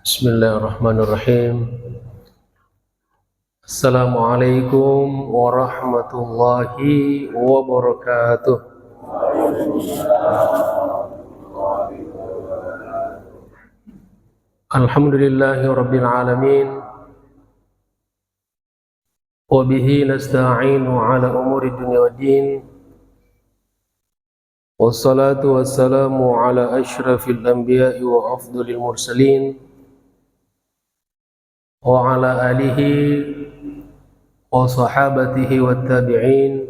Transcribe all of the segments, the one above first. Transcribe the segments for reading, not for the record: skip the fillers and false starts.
Bismillahirrahmanirrahim. Assalamualaikum warahmatullahi wabarakatuh. Alhamdulillahi rabbil alamin. Wa bihi nasta'inu ala umuri dunya waddin. Wassalatu wassalamu ala asyrafil anbiya'i wa afdhalil mursalin wa ala alihi wa sahabatihi wa tabi'in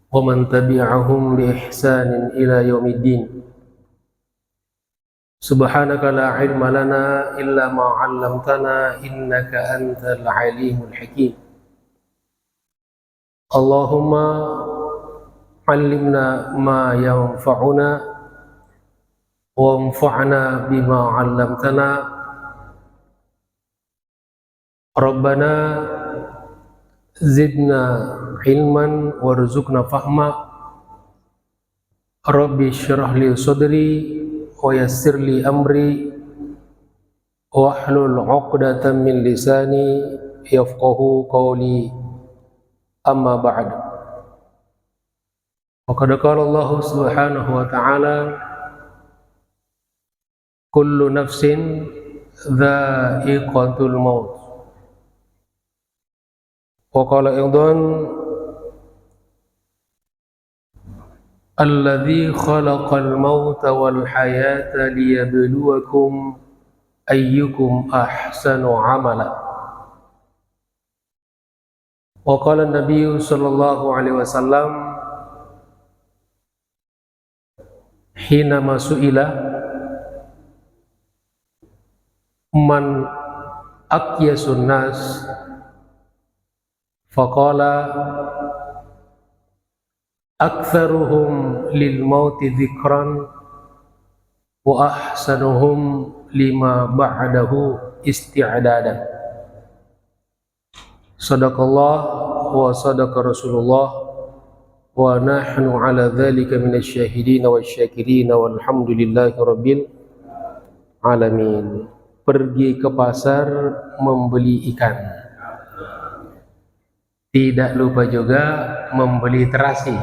wa man tabi'ahum bi ihsanin ila yaumiddin. Subhanaka la ilma lana illa ma 'allamtana innaka antal alimul hakim. Allahumma 'allimna ma yanfa'una wanfa'na bima 'allamtana. Rabbana zidna ilman warzuqna fahma. Rabbi syrah li sadri wa yassir li amri wahlul 'uqdatam min lisani yafqahu qawli. Amma ba'd. Faqad qala Allah subhanahu wa ta'ala, kullu nafsin dha'iqatul maut. Wa qala aidan, alladzi khalaqal mauta wal hayata liyabluwakum ayyukum ahsanu amala. Wa qala an-nabiy sallallahu alaihi wasallam hina masu'ila man aqyasun nas faqala aktsaruhum lil mauti dzikran wa ahsanuhum lima ba'dahu isti'dadan. Sadaqallah wa sadaqa Rasulullah wa nahnu ala dzalika minasy syahidin wasyakirin walhamdulillahi rabbil alamin. Pergi ke pasar membeli ikan, tidak lupa juga membeli terasi.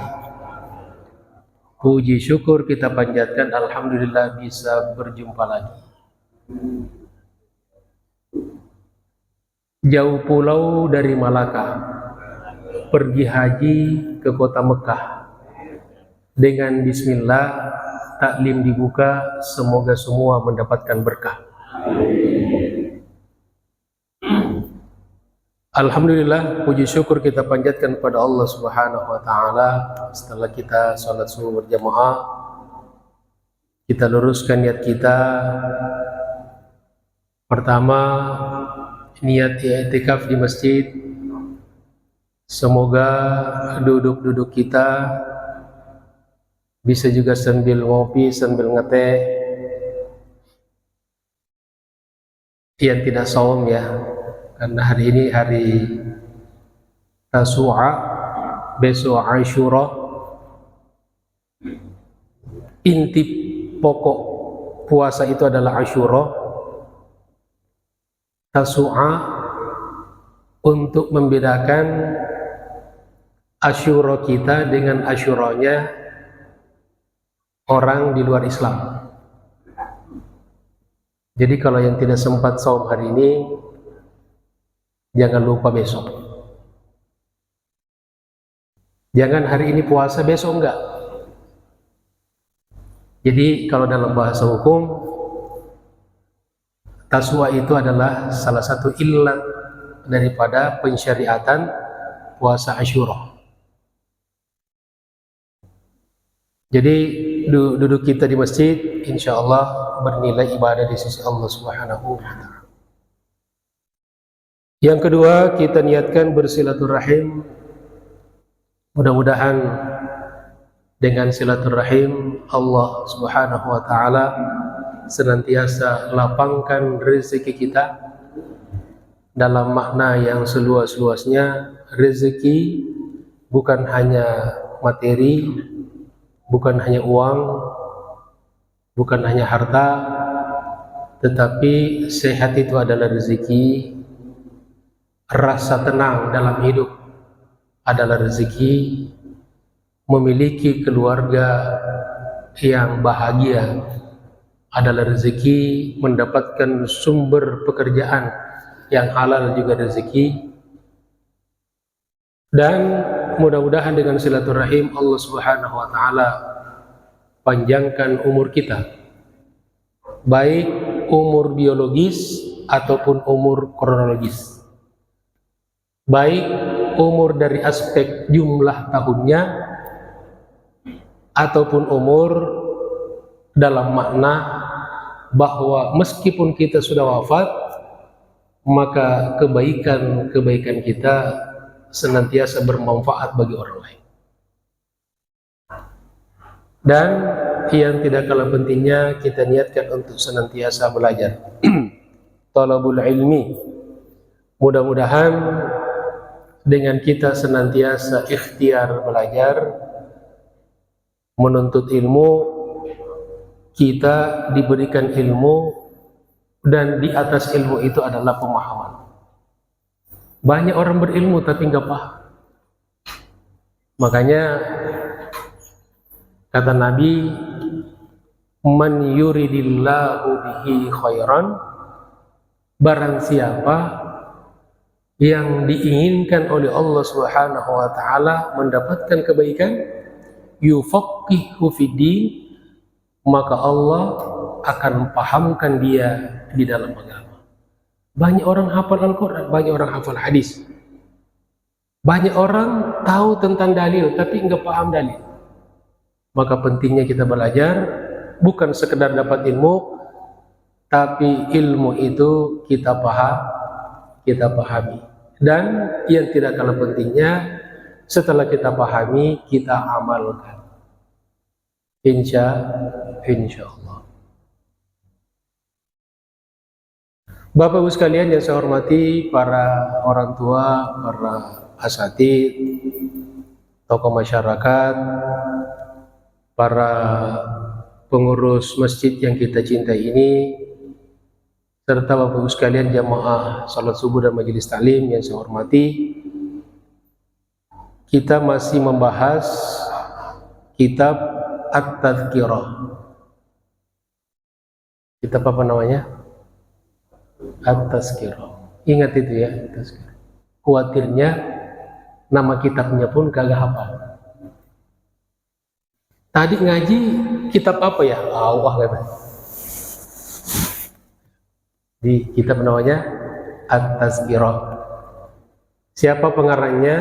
Puji syukur kita panjatkan, alhamdulillah bisa berjumpa lagi. Jauh pulau dari Malaka, pergi haji ke kota Mekah. Dengan bismillah, taklim dibuka, semoga semua mendapatkan berkah. Alhamdulillah, puji syukur kita panjatkan kepada Allah Subhanahu wa ta'ala. Setelah kita sholat subuh berjamaah, kita luruskan niat kita. Pertama, niat i'tikaf di masjid. Semoga duduk-duduk kita bisa juga sambil ngopi, sambil ngeteh. Yang tidak saum ya, karena hari ini hari Tasu'a, besok Asyura. Inti pokok puasa itu adalah Asyura. Tasu'a untuk membedakan Asyura kita dengan Asyuranya orang di luar Islam. Jadi kalau yang tidak sempat saum hari ini, jangan lupa besok. Jangan hari ini puasa, besok enggak. Jadi kalau dalam bahasa hukum, Tasu'a itu adalah salah satu illat daripada pensyariatan puasa Asyura. Jadi duduk kita di masjid, insya Allah bernilai ibadah di sisi Allah Subhanahu wa ta'ala. Yang kedua, kita niatkan bersilaturahim. Mudah-mudahan dengan silaturahim Allah Subhanahu wa ta'ala senantiasa lapangkan rezeki kita dalam makna yang seluas-luasnya. Rezeki bukan hanya materi, bukan hanya uang, bukan hanya harta, tetapi sehat itu adalah rezeki, rasa tenang dalam hidup adalah rezeki, memiliki keluarga yang bahagia adalah rezeki, mendapatkan sumber pekerjaan yang halal juga rezeki. Dan mudah-mudahan dengan silaturahim Allah Subhanahu wa taala panjangkan umur kita, baik umur biologis ataupun umur kronologis, baik umur dari aspek jumlah tahunnya ataupun umur dalam makna bahwa meskipun kita sudah wafat, maka kebaikan kita senantiasa bermanfaat bagi orang lain. Dan yang tidak kalah pentingnya, kita niatkan untuk senantiasa belajar. Talabul ilmi, mudah-mudahan dengan kita senantiasa ikhtiar belajar, menuntut ilmu, kita diberikan ilmu, dan di atas ilmu itu adalah pemahaman. Banyak orang berilmu tapi nggak paham. Makanya kata Nabi, man yuridillahu bihi khairan, barang siapa yang diinginkan oleh Allah Subhanahu wa taala mendapatkan kebaikan, yufaqihu fiddin, maka Allah akan pahamkan dia di dalam agama. Banyak orang hafal Al-Quran, banyak orang hafal hadis, banyak orang tahu tentang dalil tapi nggak paham dalil. Maka pentingnya kita belajar, bukan sekedar dapat ilmu, tapi ilmu itu kita pahami. Dan yang tidak kalah pentingnya, setelah kita pahami, kita amalkan. Insya Allah. Bapak Ibu sekalian yang saya hormati, para orang tua, para asatid, tokoh masyarakat, para pengurus masjid yang kita cintai ini, serta Bapak Ibu sekalian jamaah salat subuh dan majelis taklim yang saya hormati, kita masih membahas kitab At-Tadhkirah. Kitab apa namanya? At-Tazkirah. Ingat itu ya, At-Tazkirah. Khawatirnya nama kitabnya pun kagak hafal. Tadi ngaji kitab apa ya? Wah kata. Di kitab namanya At-Tazkirah. Siapa pengarangnya?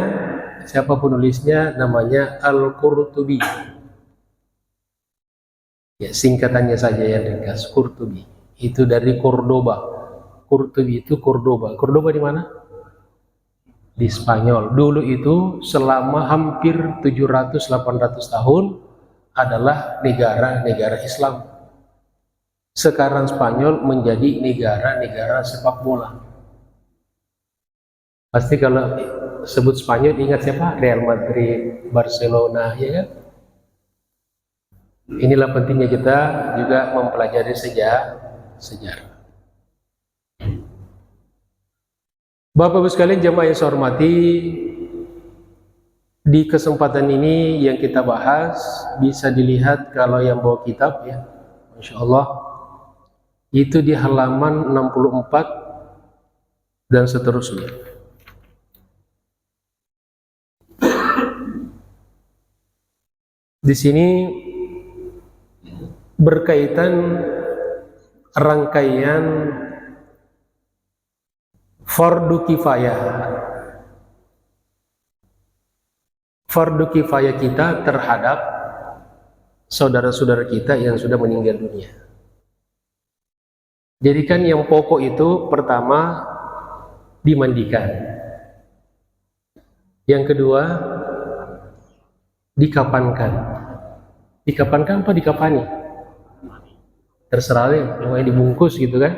Siapa penulisnya? Namanya Al-Qurtubi. Ya, singkatannya saja yang ringkas, Qurtubi. Itu dari Cordoba. Qurtubi itu Cordoba. Cordoba di mana? Di Spanyol. Dulu itu selama hampir 700-800 tahun adalah negara-negara Islam. Sekarang Spanyol menjadi negara-negara sepak bola. Pasti kalau sebut Spanyol ingat siapa? Real Madrid, Barcelona, ya kan? Inilah pentingnya kita juga mempelajari sejarah. Bapak Ibu sekalian jemaah yang saya hormati, di kesempatan ini yang kita bahas bisa dilihat kalau yang bawa kitab ya, Masya Allah, itu di halaman 64 dan seterusnya. Di sini berkaitan rangkaian fardu kifayah. Fardu kifayah kita terhadap saudara-saudara kita yang sudah meninggal dunia. Jadi kan yang pokok itu pertama dimandikan. Yang kedua dikapankan. Dikapankan apa dikapani? Terserah deh, namanya dibungkus gitu kan.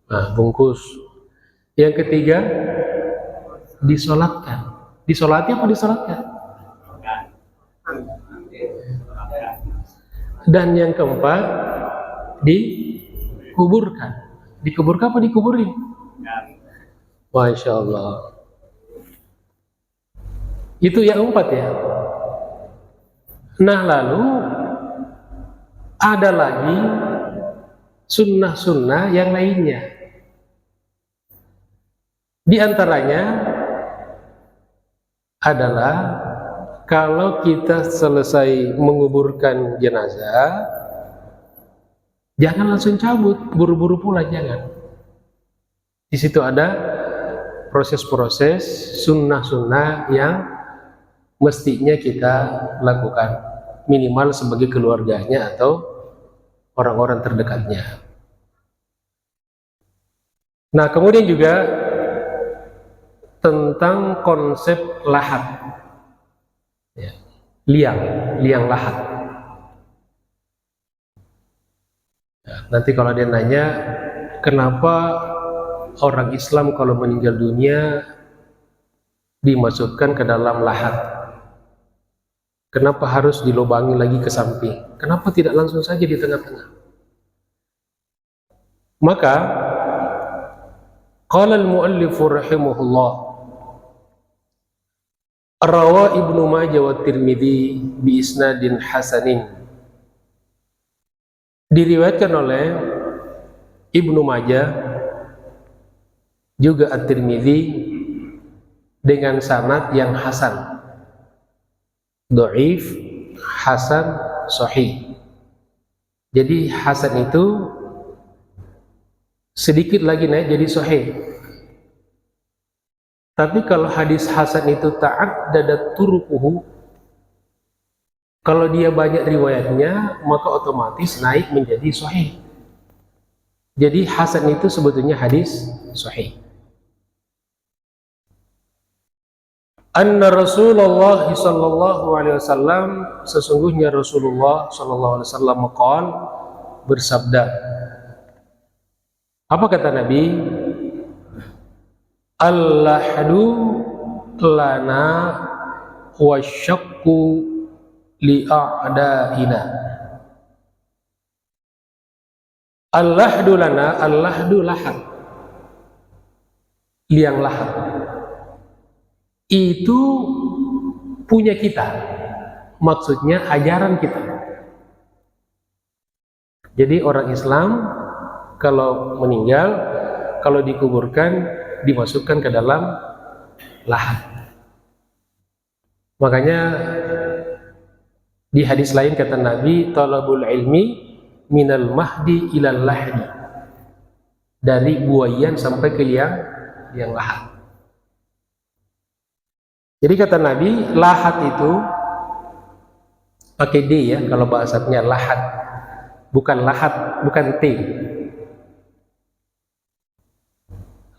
Nah, bungkus. Yang ketiga disolatkan. Disolati apa disolatkan? Dan yang keempat, dikuburkan. Dikuburkan apa dikuburin? Masya Allah. Itu yang empat ya. Nah lalu ada lagi sunnah-sunnah yang lainnya. Di antaranya adalah kalau kita selesai menguburkan jenazah, jangan langsung cabut, buru-buru pulang, jangan. Di situ ada proses-proses sunnah-sunnah yang mestinya kita lakukan, minimal sebagai keluarganya atau orang-orang terdekatnya. Nah, kemudian juga tentang konsep lahat, ya, liang lahat. Ya, nanti kalau dia nanya kenapa orang Islam kalau meninggal dunia dimasukkan ke dalam lahat, kenapa harus dilubangi lagi ke samping, kenapa tidak langsung saja di tengah-tengah? Maka qala al-muallif rahimahullah, rawa Ibnu Majah wa Tirmidzi bi isnadin hasanin, diriwayatkan oleh Ibnu Majah juga At-Tirmidzi dengan sanad yang hasan, dhaif, hasan, sahih. Jadi hasan itu sedikit lagi naik jadi sahih. Tapi kalau hadis hasan itu ta'addadat turuquhu, kalau dia banyak riwayatnya, maka otomatis naik menjadi sahih. Jadi hasan itu sebetulnya hadis sahih. Anna Rasulullah sallallahu alaihi wasallam, sesungguhnya Rasulullah sallallahu alaihi wasallam bersabda. Apa kata Nabi? Al-lahdu lana wasyaqqu li'a'daina. Al-lahdu lana, al-lahdu lahat, liang lahat, itu punya kita, maksudnya ajaran kita. Jadi orang Islam kalau meninggal, kalau dikuburkan, dimasukkan ke dalam lahat. Makanya di hadis lain kata Nabi, talabul ilmi minal mahdi ilal lahdi, dari buayan sampai ke liang lahat. Jadi kata Nabi, lahat itu pakai D ya, kalau bahasanya lahat, bukan lahat, bukan T.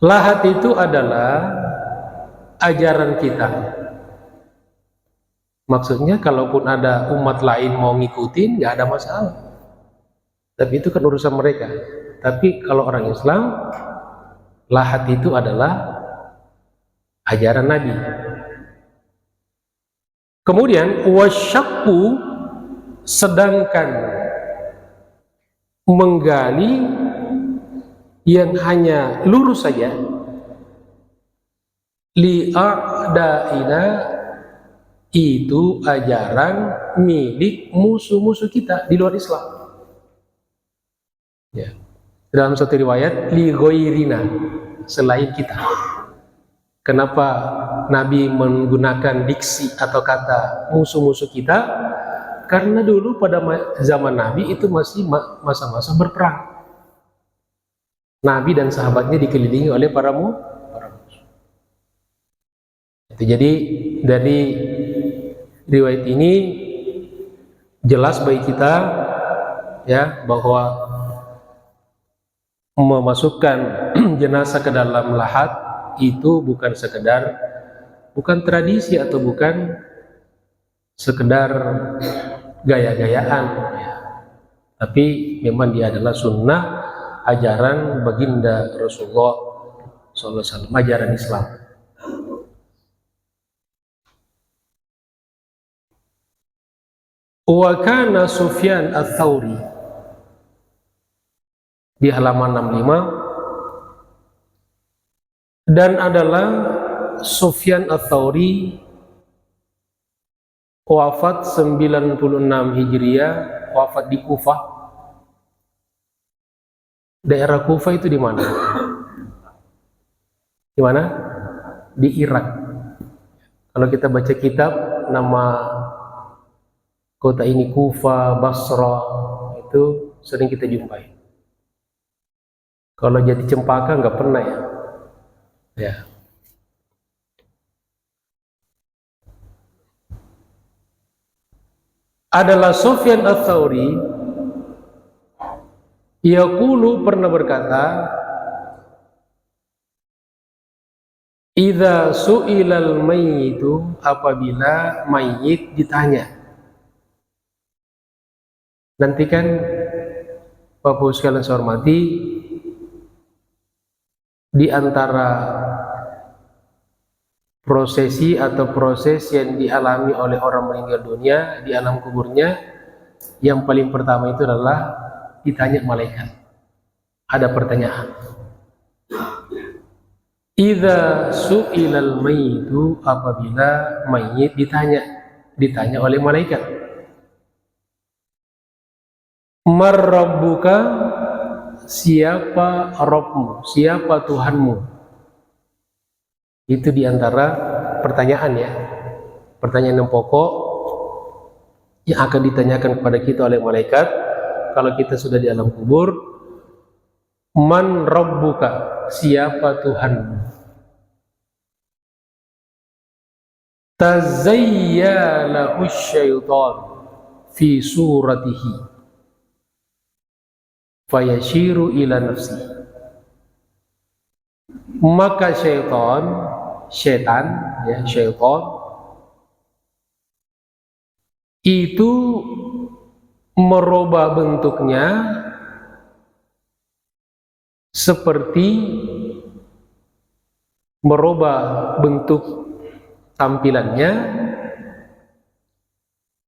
Lahat itu adalah ajaran kita. Maksudnya kalaupun ada umat lain mau ngikutin, nggak ada masalah. Tapi itu kan urusan mereka. Tapi kalau orang Islam, lahat itu adalah ajaran Nabi. Kemudian wasyaqqu, sedangkan menggali yang hanya lurus saja, li'a'daina, itu ajaran milik musuh-musuh kita di luar Islam. Ya. Dalam satu riwayat, li ghairina, selain kita. Kenapa Nabi menggunakan diksi atau kata musuh-musuh kita? Karena dulu pada zaman Nabi itu masih masa-masa berperang. Nabi dan sahabatnya dikelilingi oleh para musuh. Jadi dari riwayat ini jelas bagi kita ya bahwa memasukkan jenazah ke dalam lahat itu bukan sekedar, bukan tradisi atau bukan sekedar gaya-gayaan ya. Tapi memang dia adalah sunnah, ajaran baginda Rasulullah SAW, ajaran Islam. Wa kana Sufyan ats-Tsauri di halaman 65, dan adalah Sufyan ats-Tsauri wafat 96 Hijriah, wafat di Kufah. Daerah Kufah itu di mana? Di mana? Di Irak. Kalau kita baca kitab, nama kota ini Kufah, Basra, itu sering kita jumpai. Kalau jadi Cempaka nggak pernah ya. Ya. Adalah Sufyan ats-Tsauri, yaqulu pernah berkata, idza su'ilal mayyitu, apabila mayit ditanya. Nanti kan Bapak sekalian saya hormati, di antara prosesi atau proses yang dialami oleh orang meninggal dunia di alam kuburnya, yang paling pertama itu adalah ditanya malaikat. Ada pertanyaan. Idza su'ilal mayyitu, apabila mayit ditanya oleh malaikat. Mar rabbuka, siapa Rabbmu, siapa Tuhanmu. Itu diantara pertanyaan ya, pertanyaan yang pokok yang akan ditanyakan kepada kita oleh malaikat kalau kita sudah di alam kubur. Man rabbuka, siapa Tuhanmu. Tazayyalahu syaitan fi suratihi fayashiru ila nafsi. Maka syaitan itu merubah bentuknya seperti merubah bentuk tampilannya,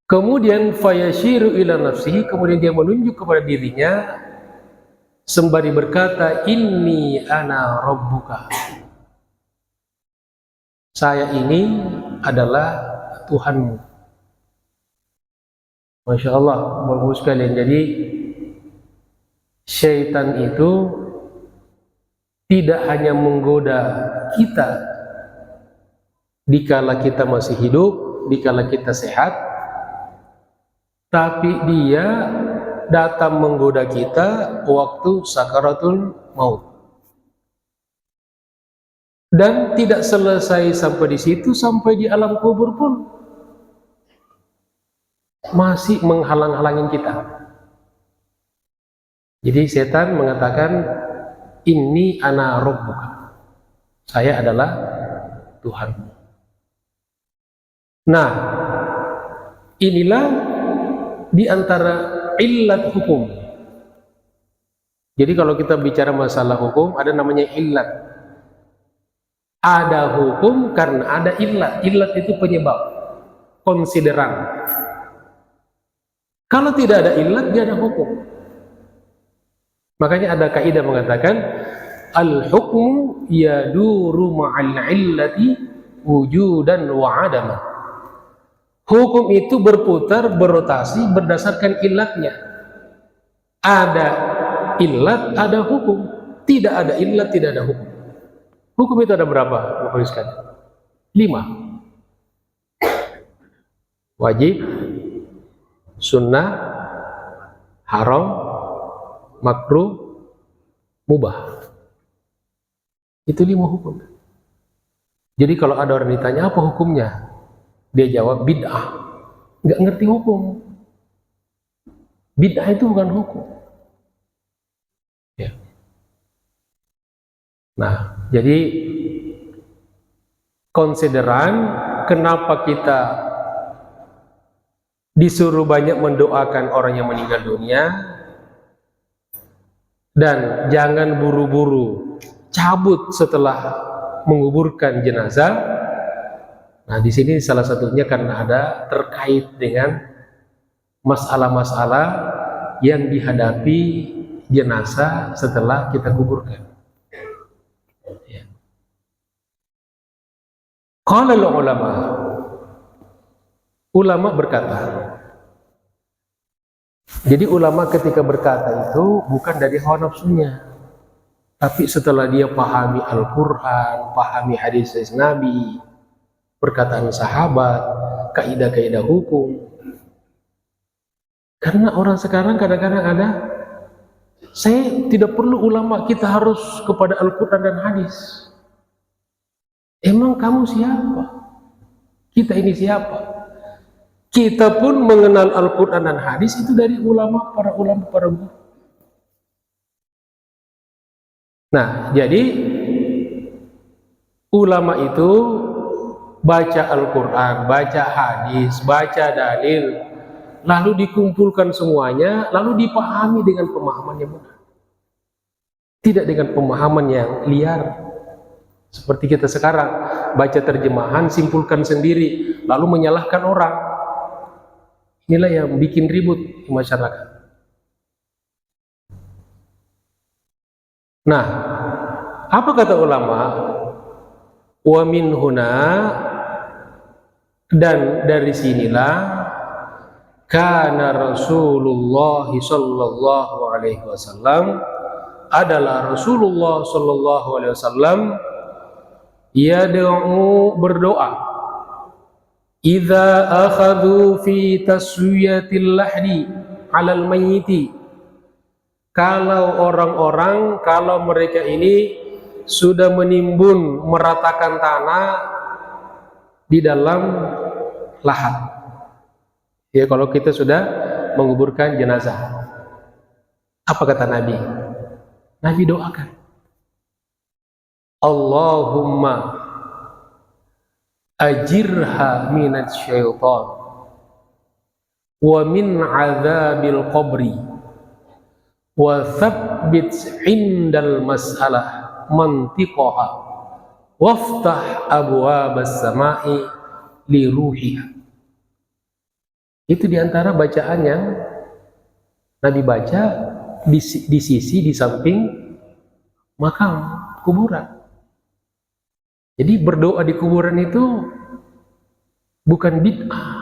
kemudian fayashiru ila nafsihi, kemudian dia menunjuk kepada dirinya sembari berkata, inni ana rabbuka, saya ini adalah Tuhanmu. Masya Allah, Bapak sekalian. Jadi syaitan itu tidak hanya menggoda kita dikala kita masih hidup, dikala kita sehat, tapi dia datang menggoda kita waktu sakaratul maut. Dan tidak selesai sampai di situ, sampai di alam kubur pun masih menghalang-halangin kita. Jadi setan mengatakan, inni ana rabbuka, saya adalah Tuhanmu. Nah, inilah di antara illat hukum. Jadi kalau kita bicara masalah hukum, ada namanya illat. Ada hukum karena ada illat. Illat itu penyebab, konsideran. Kalau tidak ada illat, dia ada hukum. Makanya ada kaidah mengatakan, al-hukmu yaduru ma'al illati wujudan wa adama. Hukum itu berputar, berotasi berdasarkan illatnya. Ada illat, ada hukum. Tidak ada illat, tidak ada hukum. Hukum itu ada berapa, Bapak sekalian? 5. Wajib, sunnah, haram, makruh, mubah. Itu 5 hukum. Jadi kalau ada orang ditanya apa hukumnya, dia jawab bid'ah. Nggak ngerti hukum. Bid'ah itu bukan hukum. Ya. Nah, jadi konsideran kenapa kita disuruh banyak mendoakan orang yang meninggal dunia, dan jangan buru-buru cabut setelah menguburkan jenazah. Nah, di sini salah satunya karena ada terkait dengan masalah-masalah yang dihadapi jenazah setelah kita kuburkan. Ya. Qala ulama berkata. Jadi ulama ketika berkata itu bukan dari hawa nafsunya, tapi setelah dia pahami Al-Quran, pahami hadis Nabi, perkataan sahabat, kaidah-kaidah hukum. Karena orang sekarang kadang-kadang ada, saya tidak perlu ulama, kita harus kepada Al-Quran dan hadis. Emang kamu siapa? Kita ini siapa? Kita pun mengenal Al-Quran dan hadis itu dari ulama, para guru. Nah, jadi ulama itu baca Al-Quran, baca hadis, baca dalil, lalu dikumpulkan semuanya, lalu dipahami dengan pemahaman yang benar. Tidak dengan pemahaman yang liar. Seperti kita sekarang, baca terjemahan, simpulkan sendiri, lalu menyalahkan orang. Inilah yang bikin ribut di masyarakat. Nah, apa kata ulama? Wa min huna, dan dari sinilah kana Rasulullah sallallahu alaihi wasallam, adalah Rasulullah sallallahu alaihi wasallam yad'u, berdoa, idza akhadhu fi taswiyatil lahdi 'alal mayyiti, kalau orang-orang, kalau mereka ini sudah menimbun, meratakan tanah di dalam lahat. Ya, kalau kita sudah menguburkan jenazah, apa kata Nabi? Nabi doakan, Allahumma ajirha minat syaitan wa min azabil qabri wa thabbit indal mas'alah mantiqaha waftah abwabas samai li ruhiha. Itu diantara bacaan yang Nabi baca di sisi, di samping makam kuburan. Jadi berdoa di kuburan itu bukan bid'ah.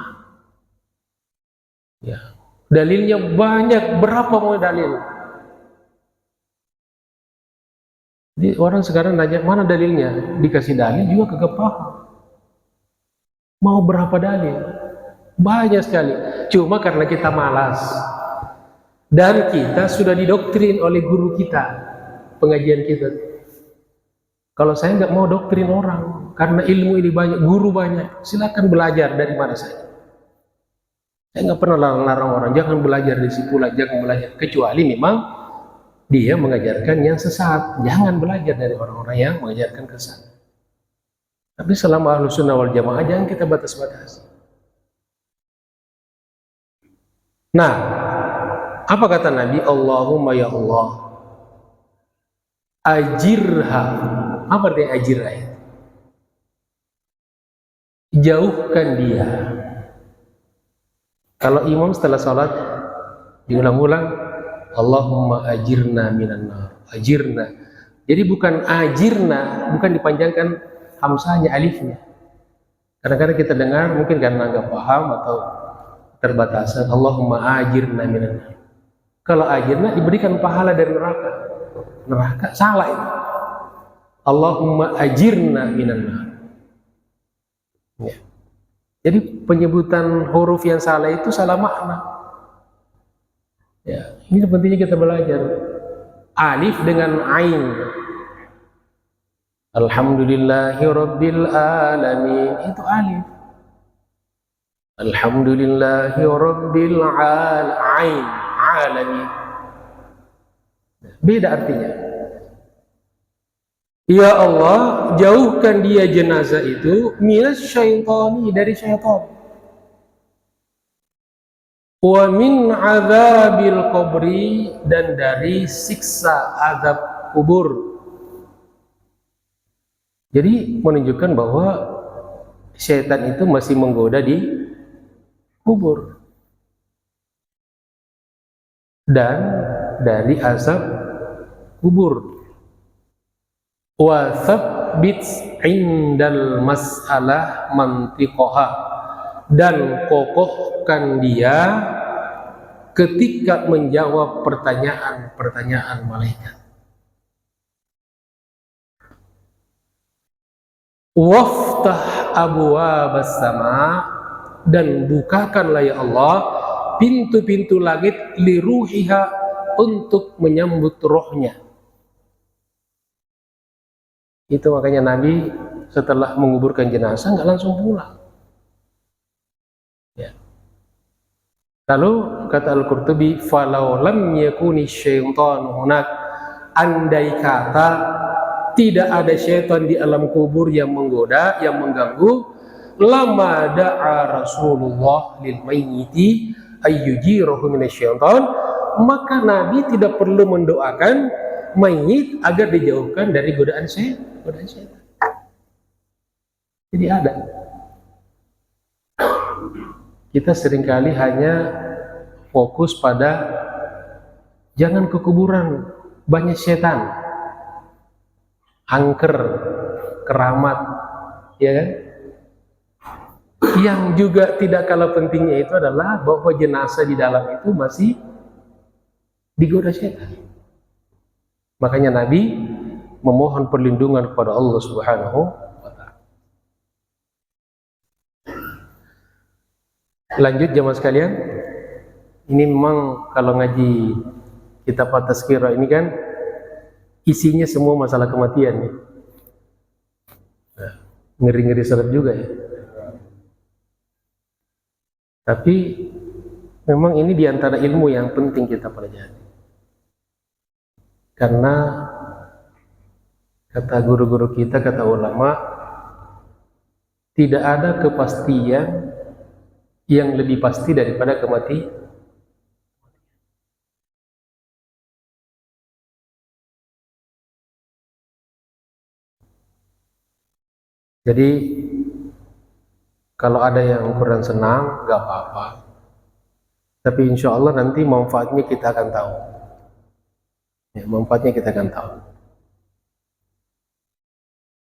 Ya. Dalilnya banyak, berapa mau dalil? Jadi orang sekarang nanya, mana dalilnya? Dikasih dalil juga kagak paham. Mau berapa dalil? Banyak sekali. Cuma karena kita malas. Dan kita sudah didoktrin oleh guru kita, pengajian kita. Kalau saya nggak mau doktrin orang, karena ilmu ini banyak, guru banyak, silakan belajar dari mana saja. Saya nggak pernah larang orang, jangan belajar di si pula, jangan belajar, kecuali memang dia mengajarkan yang sesat. Jangan belajar dari orang-orang yang mengajarkan kesesat. Tapi selama Ahlus Sunnah wal Jamaah, jangan kita batas-batas. Nah, apa kata Nabi? Allahumma ya Allah, ajirha. Apa artinya ajirha? Jauhkan dia. Kalau imam setelah sholat diulang-ulang, Allahumma ajirna minan nar, ajirna. Jadi bukan ajirna, bukan dipanjangkan hamzahnya, alifnya. Kadang-kadang kita dengar, mungkin karena nggak paham atau terbatasan, Allahumma ajirna minan nar. Kalau ajirna diberikan pahala dari neraka. Neraka salah itu. Allahumma ajirna minan nar. Ya. Jadi penyebutan huruf yang salah itu salah makna. Ya, ini pentingnya kita belajar. Alif dengan ain. Alhamdulillahi rabbil alamin, itu alif. Alhamdulillahi rabbil alamin. Beda artinya. Ya Allah, jauhkan dia jenazah itu minas syaitani, dari syaitan. Wa min azabil qabri, dan dari siksa azab kubur. Jadi menunjukkan bahwa syaitan itu masih menggoda di kubur. dan dari azab kubur. Wa tsabbit indal mas'alah mantiqaha, dan kokohkan dia ketika menjawab pertanyaan-pertanyaan malaikat. Waftah abwaabas sama, dan bukakanlah ya Allah pintu-pintu langit liruhiha, untuk menyambut rohnya. Itu makanya Nabi setelah menguburkan jenazah nggak langsung pulang. Ya. Lalu kata Al-Qurtubi, falau lam yakuni syaitanu hunak, andai kata tidak ada syaitan di alam kubur yang menggoda, yang mengganggu, lama da'a Rasulullah lil mayyiti ayyujirahu minasyaitan, maka Nabi tidak perlu mendoakan mayit agar dijauhkan dari godaan syaitan. Jadi ada. Kita seringkali hanya fokus pada jangan ke kuburan, banyak setan, angker, keramat, ya kan? Yang juga tidak kalah pentingnya itu adalah bahwa jenazah di dalam itu masih digoda setan. Makanya Nabi memohon perlindungan kepada Allah Subhanahu wa ta'ala. Lanjut jemaah sekalian, ini memang kalau ngaji kitab At-Tazkirah ini kan isinya semua masalah kematian nih. Nah, ngeri-ngeri serem juga ya. Tapi memang ini diantara ilmu yang penting kita pelajari. Karena kata guru-guru kita, kata ulama, tidak ada kepastian yang lebih pasti daripada kematian. Jadi kalau ada yang kurang senang, gak apa-apa. Tapi insya Allah nanti manfaatnya kita akan tahu. Ya, manfaatnya kita akan tahu.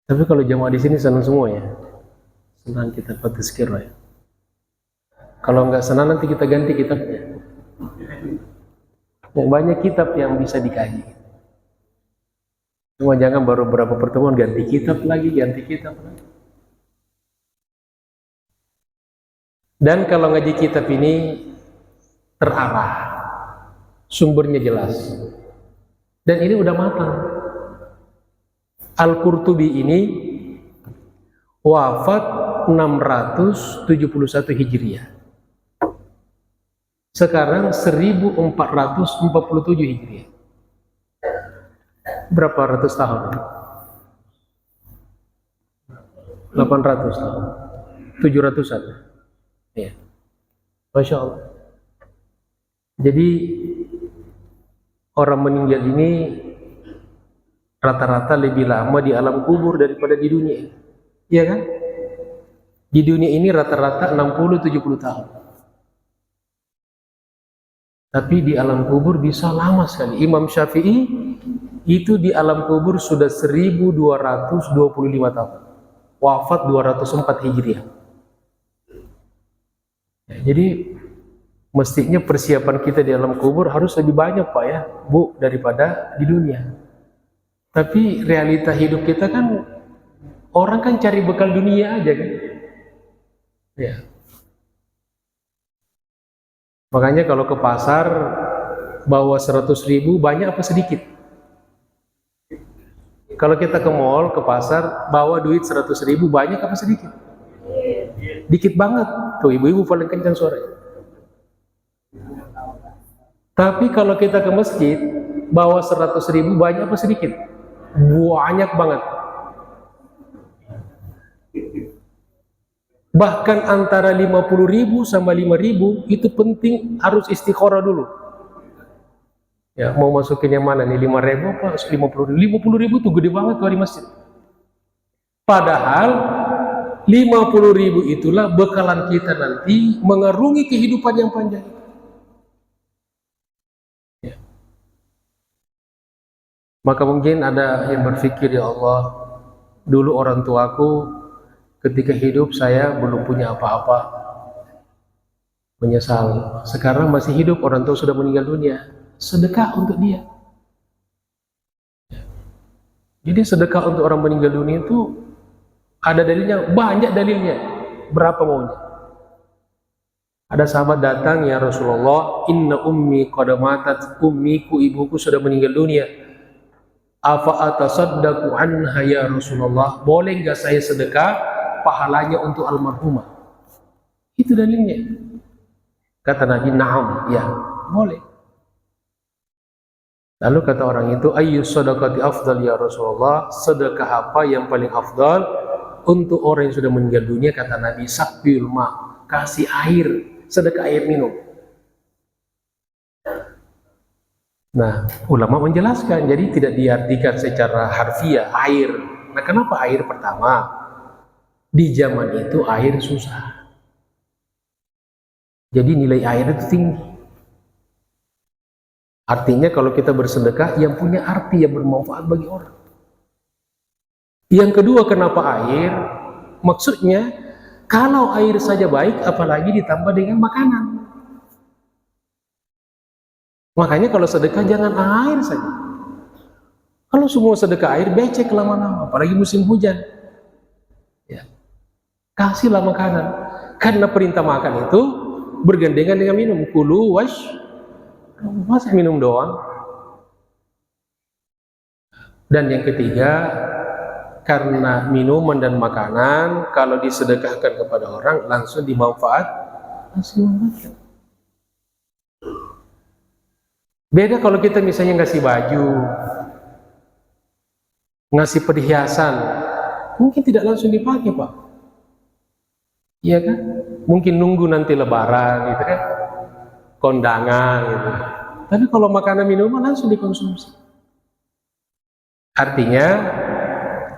Tapi kalau jamaah di sini senang semua ya, senang kita At-Tazkirah ya. Kalau nggak senang nanti kita ganti kitabnya. Ya, banyak kitab yang bisa dikaji. Cuma jangan baru beberapa pertemuan ganti kitab lagi. Dan kalau ngaji kitab ini terarah, sumbernya jelas. Dan ini udah matang. Al-Qurtubi ini wafat 671 Hijriah. Sekarang 1447 Hijriah. Berapa ratus tahun? 800 tahun. 700-an. Ya. Masya Allah. Jadi orang meninggal ini rata-rata lebih lama di alam kubur daripada di dunia. Iya kan? Di dunia ini rata-rata 60-70 tahun. Tapi di alam kubur bisa lama sekali. Imam Syafi'i itu di alam kubur sudah 1225 tahun. Wafat 204 Hijriah. Ya, jadi mestinya persiapan kita di alam kubur harus lebih banyak Pak ya, Bu, daripada di dunia. Tapi realita hidup kita kan, orang kan cari bekal dunia aja kan. Ya. Makanya kalau ke pasar bawa 100.000 banyak apa sedikit? Kalau kita ke mall, ke pasar bawa duit 100.000 banyak apa sedikit? Dikit banget. Tuh ibu-ibu paling kencang suaranya. Tapi kalau kita ke masjid bawa 100.000 banyak apa sedikit? Banyak banget. Bahkan antara 50.000 sama 5.000 itu penting harus istikharah dulu. Ya, mau masukin yang mana nih? 5.000 apa 50.000? 50.000 tuh gede banget kalau di masjid. Padahal 50.000 itulah bekalan kita nanti mengarungi kehidupan yang panjang. Maka mungkin ada yang berpikir, ya Allah, dulu orang tuaku ketika hidup saya belum punya apa-apa, menyesal. Sekarang masih hidup, orang tua sudah meninggal dunia, sedekah untuk dia. Jadi sedekah untuk orang meninggal dunia itu ada dalilnya, banyak dalilnya. Berapa maunya? Ada sahabat datang, ya Rasulullah, inna ummi qad matat, ummiku, ibuku sudah meninggal dunia. Afa atasaddaqu anha ya Rasulullah, boleh enggak saya sedekah pahalanya untuk almarhumah? Itu dalilnya. Kata Nabi, na'am, ya, boleh. Lalu kata orang itu, ayyus sadaqati afdal ya Rasulullah, sedekah apa yang paling afdal untuk orang yang sudah meninggal dunia? Kata Nabi, sakbil ma, kasih air, sedekah air minum. Nah, ulama menjelaskan, jadi tidak diartikan secara harfiah air. Nah, kenapa air? Pertama, di zaman itu air susah, jadi nilai air itu tinggi. Artinya kalau kita bersedekah yang punya arti, yang bermanfaat bagi orang. Yang kedua, kenapa air? Maksudnya kalau air saja baik, apalagi ditambah dengan makanan. Makanya kalau sedekah jangan air saja. Kalau semua sedekah air, becek lama-lama, apalagi musim hujan. Ya. Kasihlah makanan. Karena perintah makan itu bergandengan dengan minum. Kulu wash, masa minum doang. Dan yang ketiga, karena minuman dan makanan kalau disedekahkan kepada orang langsung dimanfaatkan. Beda kalau kita misalnya ngasih baju, ngasih perhiasan, mungkin tidak langsung dipakai, Pak. Iya kan? Mungkin nunggu nanti lebaran gitu kan, kondangan gitu. Tapi kalau makanan minuman langsung dikonsumsi. Artinya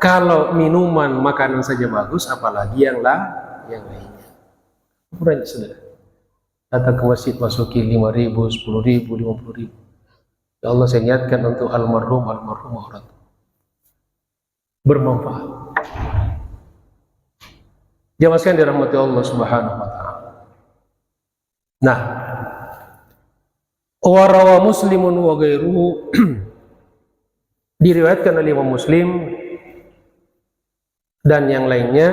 kalau minuman makanan saja bagus, apalagi yang lainnya. Kurang sedekah. Datang ke masjid masuki 5.000, 10.000, 50.000. Ya Allah, saya niatkan untuk almarhumah orang bermanfaat. Jamaah sekalian dirahmati Allah Subhanahu wa taala. Nah, wa rawa Muslimun wa ghairuhu, diriwayatkan oleh Imam Muslim dan yang lainnya,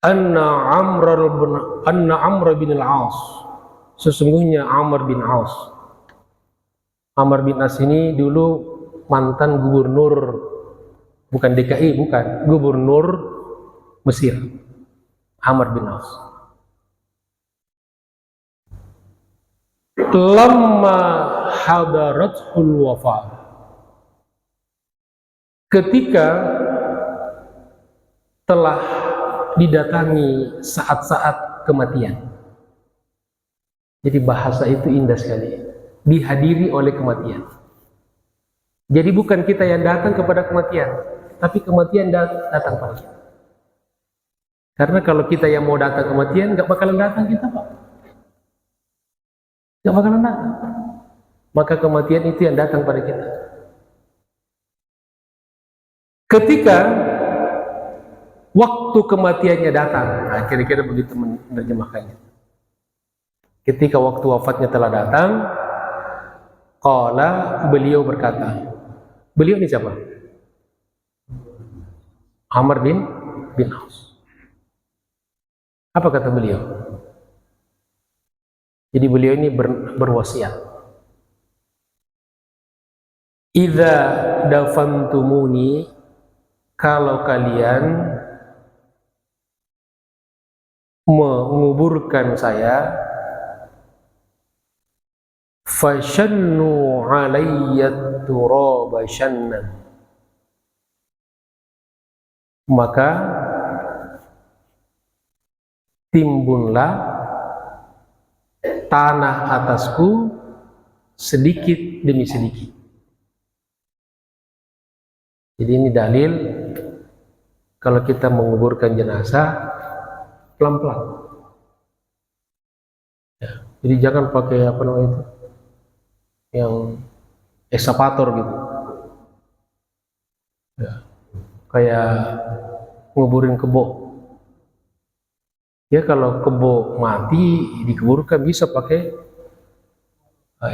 anna Amr bin al-As, sesungguhnya Amr bin As. Amr bin As ini dulu mantan gubernur, bukan DKI, bukan, gubernur Mesir. Amr bin As. Lamma hadaratul wafat, ketika telah didatangi saat-saat kematian. Jadi bahasa itu indah sekali, dihadiri oleh kematian. Jadi bukan kita yang datang kepada kematian, tapi kematian datang pada kita. Karena kalau kita yang mau datang kematian, nggak bakalan datang kita, Pak. Nggak bakalan datang. Maka kematian itu yang datang pada kita. Ketika waktu kematiannya datang, nah kira-kira begitu menerjemahkannya. Ketika waktu wafatnya telah datang, qala, beliau berkata. Beliau ini siapa? Amr bin As. Apa kata beliau? Jadi beliau ini berwasiat. Idza dafantumuni, kalau kalian menguburkan saya, fashannu alayya turaba shannan, maka timbunlah tanah atasku sedikit demi sedikit. Jadi ini dalil kalau kita menguburkan jenazah pelan-pelan. Ya, jadi jangan pakai apa namanya itu, ekskavator gitu. Ya. Kayak nguburin kebo. Ya kalau kebo mati dikuburkan bisa pakai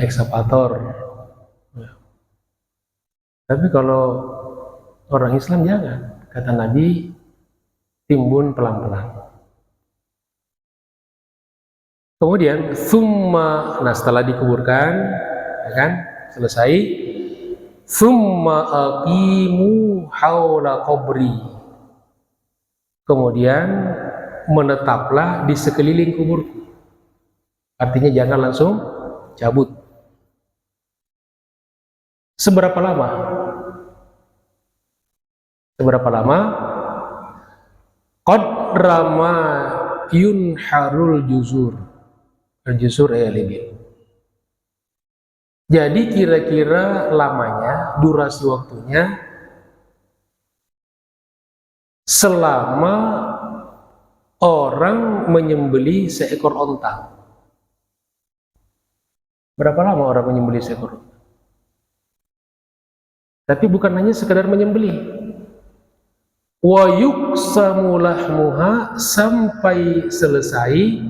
ekskavator. Ya. Tapi kalau orang Islam jangan, kata Nabi, timbun pelan-pelan. Kemudian summa, nah setelah dikuburkan, ya kan, selesai, summa aqimu haula qabri. Kemudian menetaplah di sekeliling kuburku. Artinya jangan langsung cabut. Seberapa lama? Seberapa lama? Qadrama yunharul juzur. Al-juzur libin. Jadi kira-kira lamanya, durasi waktunya selama orang menyembelih seekor onta. Berapa lama orang menyembelih seekor onta? Tapi bukan hanya sekedar menyembelih. Wa yuksamu lahmuha, sampai selesai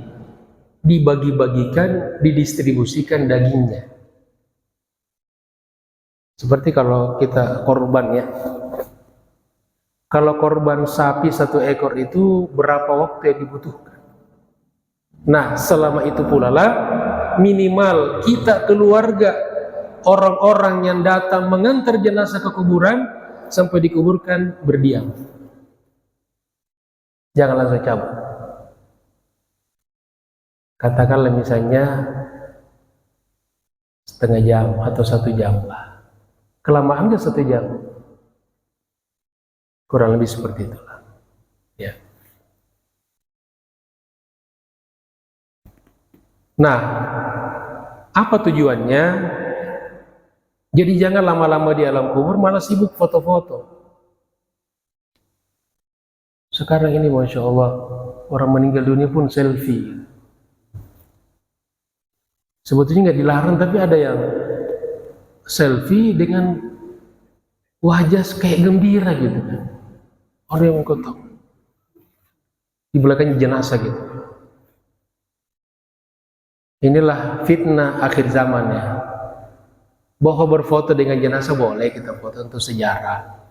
dibagi-bagikan, didistribusikan dagingnya. Seperti kalau kita korban ya. Kalau korban sapi 1 ekor itu berapa waktu yang dibutuhkan? Nah, selama itu pula lah minimal kita keluarga, orang-orang yang datang mengantar jenazah ke kuburan sampai dikuburkan berdiam. Jangan langsung cabut. Katakanlah misalnya setengah jam atau 1 jam lah. Kelamaan nggak 1 jam? Kurang lebih seperti itulah. Ya. Nah, apa tujuannya? Jadi jangan lama-lama di alam kubur malah sibuk foto-foto. Sekarang ini Masya Allah, orang meninggal dunia pun selfie. Sebetulnya nggak dilarang, tapi ada yang selfie dengan wajah kayak gembira gitu kan. Ada yang kotor di belakang jenazah gitu. Inilah fitnah akhir zaman ya. Bahwa berfoto dengan jenazah boleh kita foto untuk sejarah.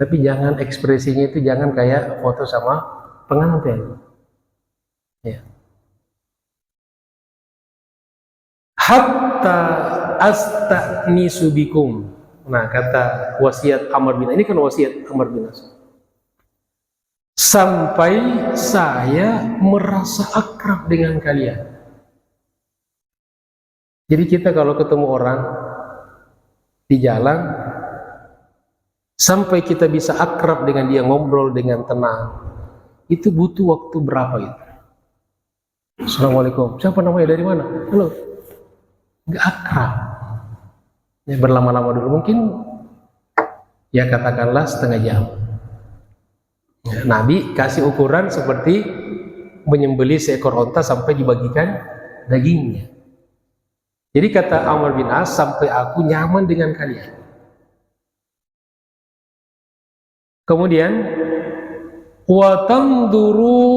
Tapi jangan ekspresinya itu jangan kayak foto sama pengantin. Ya. Hatta astanisu bikum. Nah, kata wasiat Amr bin As, ini kan wasiat Amr bin As. Sampai saya merasa akrab dengan kalian. Jadi kita kalau ketemu orang di jalan, sampai kita bisa akrab dengan dia, ngobrol dengan tenang, itu butuh waktu berapa itu? Assalamualaikum, siapa namanya, dari mana? Halo. Nggak akrab. Ya, berlama-lama dulu, mungkin ya katakanlah setengah jam. Ya, Nabi kasih ukuran seperti menyembelih seekor onta sampai dibagikan dagingnya. Jadi kata Amr bin As, sampai aku nyaman dengan kalian. Kemudian wa tanduru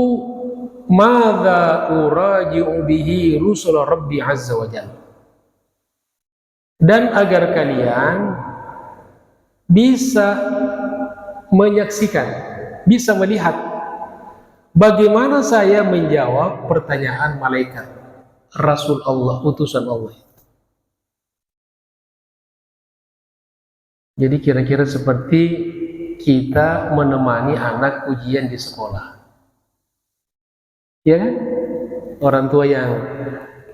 madza uraji'u bihi rusul rabbi azza wa jalla. Dan agar kalian bisa menyaksikan, bisa melihat bagaimana saya menjawab pertanyaan malaikat Rasul Allah, utusan Allah. Jadi kira-kira seperti kita menemani anak ujian di sekolah. Ya kan? Orang tua yang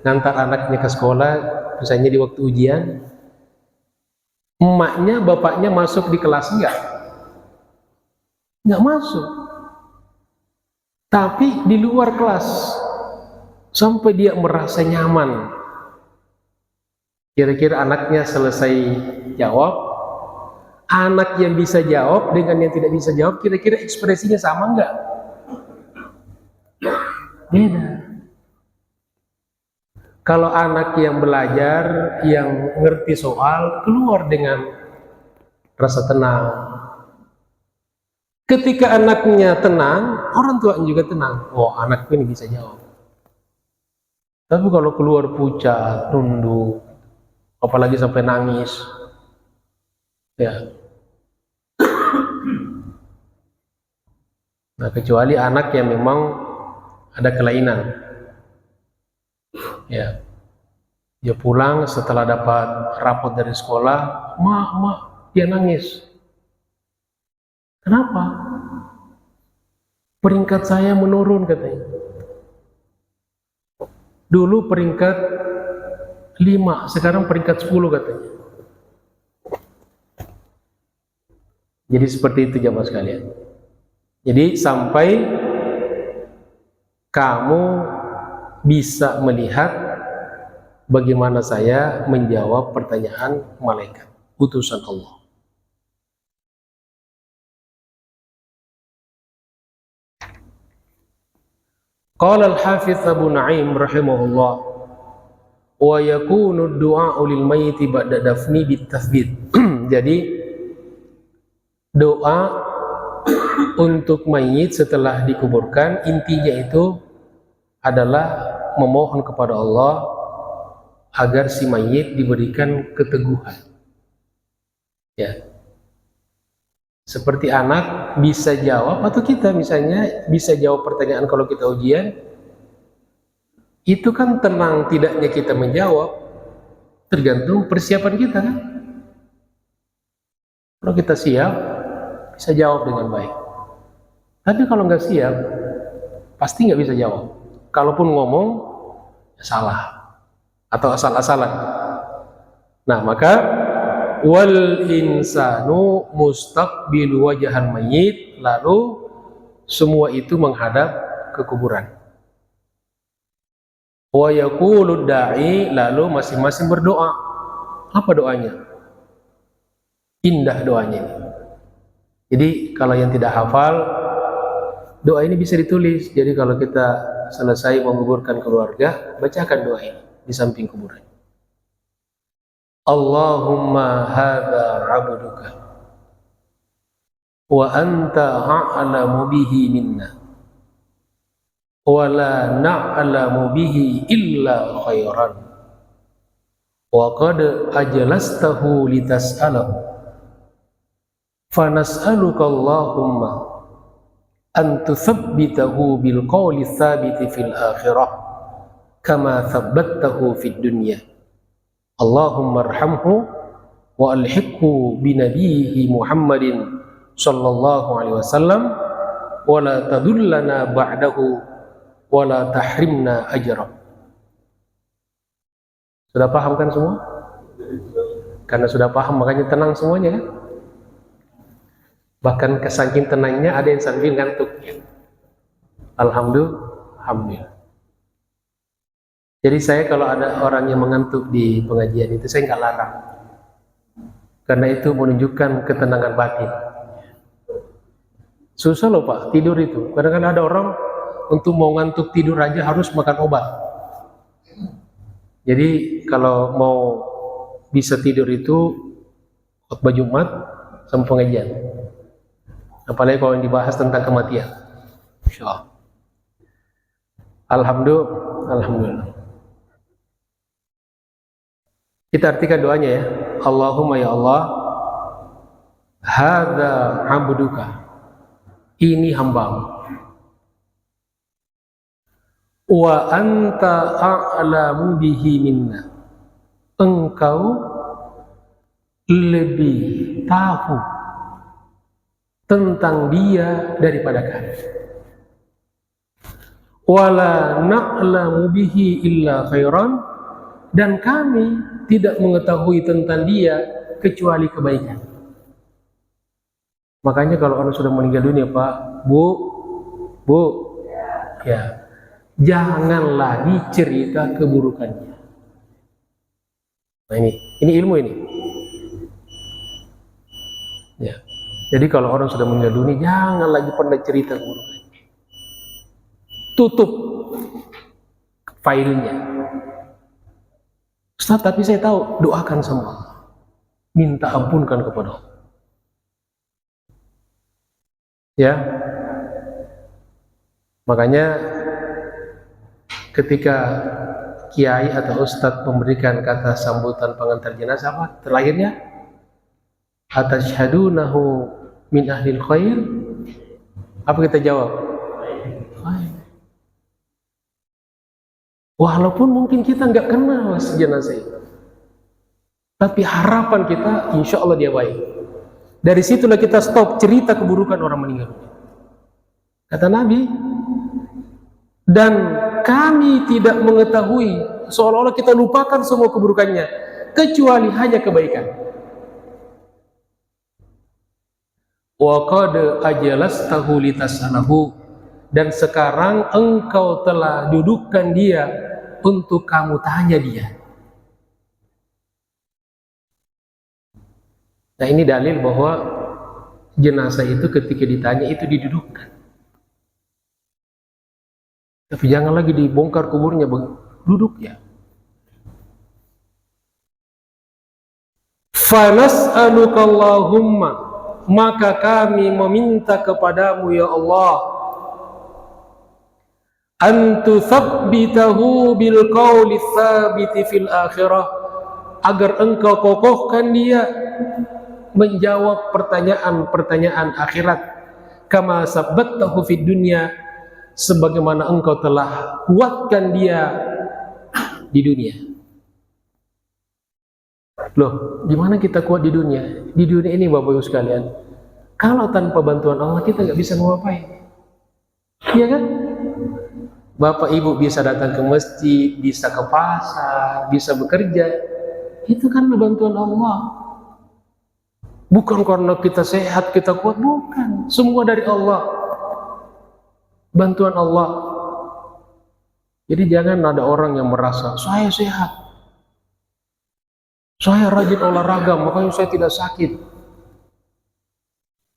ngantar anaknya ke sekolah, misalnya di waktu ujian, emaknya, bapaknya masuk di kelas enggak? Enggak masuk. Tapi di luar kelas, sampai dia merasa nyaman. Kira-kira anaknya selesai jawab, anak yang bisa jawab dengan yang tidak bisa jawab, kira-kira ekspresinya sama enggak? Beda. Kalau anak yang belajar, yang ngerti soal, keluar dengan rasa tenang. Ketika anaknya tenang, orang tua juga tenang. Oh, anakku ini bisa jawab. Tapi kalau keluar pucat, nunduk, apalagi sampai nangis, ya. Nah, kecuali anak yang memang ada kelainan. Ya, dia pulang setelah dapat rapot dari sekolah, dia nangis. Kenapa? Peringkat saya menurun katanya. Dulu peringkat 5, sekarang peringkat 10 katanya. Jadi seperti itu jamaah sekalian. Jadi sampai kamu bisa melihat bagaimana saya menjawab pertanyaan malaikat utusan Allah. Qala al-Hafidz Abu Nu'aim rahimahullah, wa yakunu ad-du'a'u lil mayyit ba'da dafni bit-tathbit. Jadi doa untuk mayit setelah dikuburkan intinya itu adalah memohon kepada Allah agar si mayit diberikan keteguhan. Ya. Seperti anak bisa jawab, atau kita misalnya bisa jawab pertanyaan kalau kita ujian, itu kan tenang tidaknya kita menjawab tergantung persiapan kita kan. Kalau kita siap, bisa jawab dengan baik. Tapi kalau nggak siap, pasti nggak bisa jawab. Kalaupun ngomong, ya salah atau asal-asalan. Nah, maka wal insanu mustaqbilu wajhan mayyit, lalu semua itu menghadap ke kuburan. Wa yaqulu da'i, lalu masing-masing berdoa. Apa doanya? Indah doanya ini. Jadi kalau yang tidak hafal, doa ini bisa ditulis. Jadi kalau kita selesai menguburkan keluarga, bacakan doa ini di samping kuburan. Allahumma hadza 'abduka wa anta a'lamu bihi minna wa la na'lamu bihi illa khairan wa qad ajlastahu litas'alahu fa nas'aluka Allahumma an tuthabbitahu bil qawli tsabiti fil akhirah kama thabbattahu fid dunya. Allahumma arhamhu wa alhiqhu binabiyhi Muhammadin sallallahu alaihi wasallam wa la tadullana ba'dahu wa la tahrimna ajra. Sudah paham kan semua? Karena sudah paham makanya tenang semuanya kan? Bahkan kesaking tenangnya ada yang sambil ngantuk. Alhamdulillah. Jadi saya kalau ada orang yang mengantuk di pengajian itu saya nggak larang, karena itu menunjukkan ketenangan batin. Susah loh Pak tidur itu. Kadang-kadang ada orang untuk mau ngantuk tidur aja harus makan obat. Jadi kalau mau bisa tidur itu khutbah Jumat sama pengajian. Apalagi kalau yang dibahas tentang kematian. Insyaallah. Alhamdulillah. Kita artikan doanya ya. Allahumma ya Allah, hadza 'abduka, ini hambamu, wa anta a'lamu bihi minna, engkau lebih tahu tentang dia daripada kami, wala na'lamu bihi illa khairan, dan kami tidak mengetahui tentang dia kecuali kebaikan. Makanya kalau orang sudah meninggal dunia Pak, Bu, ya jangan lagi cerita keburukannya. Nah ini ilmu ini. Ya, jadi kalau orang sudah meninggal dunia jangan lagi pernah cerita keburukannya. Tutup filenya. Ustaz, tapi saya tahu, doakan sama Allah. Minta ampunkan kepada Allah. Ya. Makanya ketika kiai atau ustadz memberikan kata sambutan pengantar jenazah apa? Terakhirnya atasyhadunahu min ahlil khair. Apa kita jawab? Walaupun mungkin kita nggak kenal jenazah itu, tapi harapan kita insya Allah dia baik. Dari situlah kita stop cerita keburukan orang meninggal. Kata Nabi, dan kami tidak mengetahui, seolah-olah kita lupakan semua keburukannya, kecuali hanya kebaikan. Wa qad ajalastahu litas'alahu, dan sekarang engkau telah dudukkan dia untuk kamu tanya dia. Nah, ini dalil bahwa jenazah itu ketika ditanya itu didudukkan. Tapi jangan lagi dibongkar kuburnya, duduk ya. Fanas'aluka Allahumma, maka kami meminta kepadamu ya Allah, antu tsabbitahu bil qawli tsabiti fil akhirah, agar engkau kokohkan dia menjawab pertanyaan-pertanyaan akhirat, kama sabbattahu fid dunya, sebagaimana engkau telah kuatkan dia di dunia. Loh, gimana kita kuat di dunia? Di dunia ini Bapak Ibu sekalian, kalau tanpa bantuan Allah kita nggak bisa ngapain. Iya kan? Bapak Ibu bisa datang ke masjid, bisa ke pasar, bisa bekerja, itu kan bantuan Allah. Bukan karena kita sehat, kita kuat, bukan. Semua dari Allah, bantuan Allah. Jadi jangan ada orang yang merasa saya sehat, saya rajin olahraga, makanya saya tidak sakit.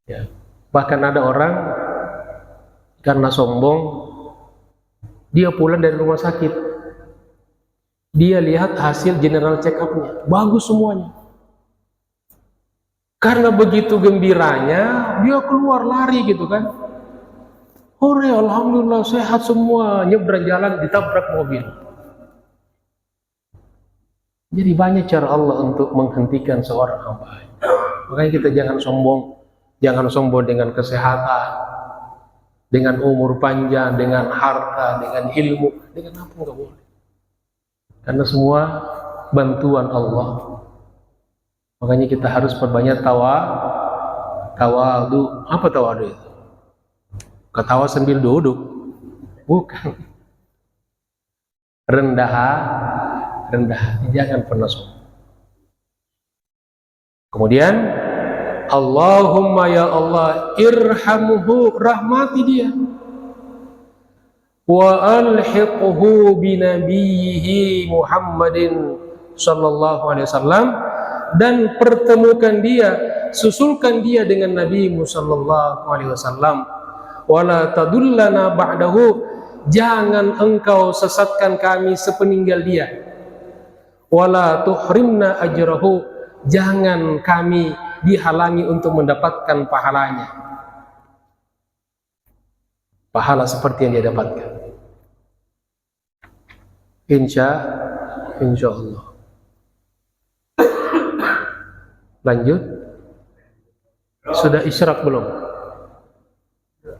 Ya. Bahkan ada orang karena sombong, dia pulang dari rumah sakit, dia lihat hasil general check up-nya, bagus semuanya. Karena begitu gembiranya, dia keluar lari gitu kan. Hore, alhamdulillah sehat semua, nyebrang jalan ditabrak mobil. Jadi banyak cara Allah untuk menghentikan seorang hamba. Makanya kita jangan sombong dengan kesehatan, dengan umur panjang, dengan harta, dengan ilmu, dengan apa enggak boleh. Karena semua bantuan Allah. Makanya kita harus perbanyak tawadu. Apa tawadu itu? Ketawa sambil duduk? Bukan. Rendah hati, jangan pernah sombong. Kemudian Allahumma ya Allah irhamhu, rahmati dia, wa alhiqhu binabiyhi Muhammadin sallallahu alaihi wasallam, dan pertemukan dia, susulkan dia dengan Nabi sallallahu alaihi wasallam. Wala tadullana ba'dahu, jangan engkau sesatkan kami sepeninggal dia. Wala tuhrimna ajrahu, jangan kami dihalangi untuk mendapatkan pahalanya, pahala seperti yang dia dapatkan. Insya Allah. Lanjut. Sudah isyraq belum?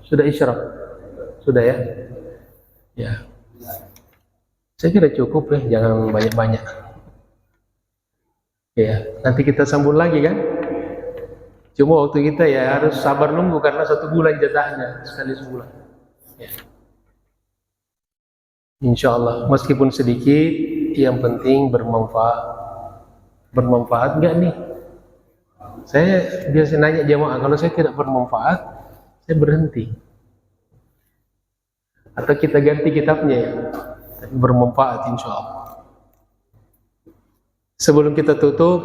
Sudah isyraq? Sudah ya? Ya. Saya kira cukup ya, jangan banyak-banyak. Ya, nanti kita sambung lagi kan? Cuma waktu kita ya harus sabar nunggu karena 1 bulan jatahnya, sekali sebulan. Ya. Insya Allah, meskipun sedikit, yang penting bermanfaat. Bermanfaat nggak nih? Saya biasa nanya jamaah, kalau saya tidak bermanfaat, saya berhenti. Atau kita ganti kitabnya ya, tapi bermanfaat insya Allah. Sebelum kita tutup,